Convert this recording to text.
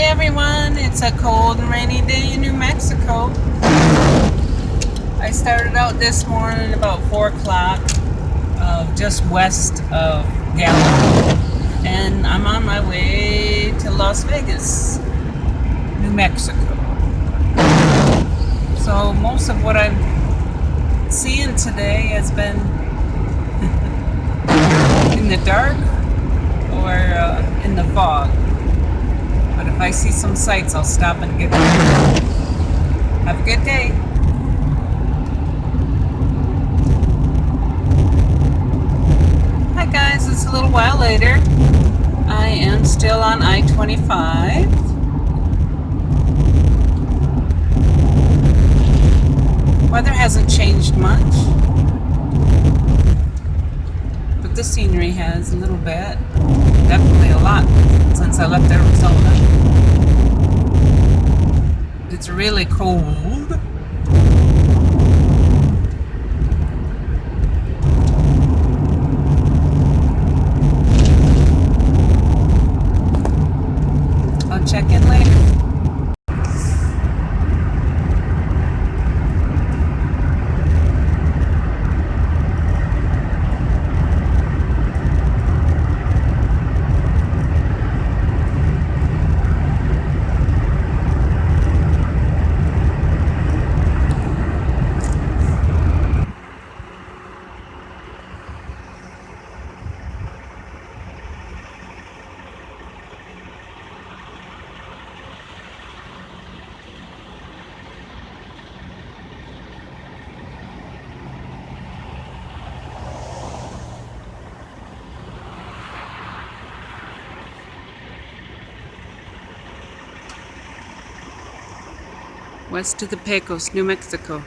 everyone, it's a cold and rainy day in New Mexico. I started out this morning about 4 o'clock, just west of Gallup, and I'm on my way to Las Vegas, New Mexico. So most of what I'm seeing today has been in the dark or in the fog. But if I see some sights, I'll stop and get them. Have a good day. Hi guys, it's a little while later. I am still on I25. Weather hasn't changed much, but the scenery has a little bit. Definitely a lot since I left Arizona. It's really cold. I'll check in later. West of the Pecos, New Mexico.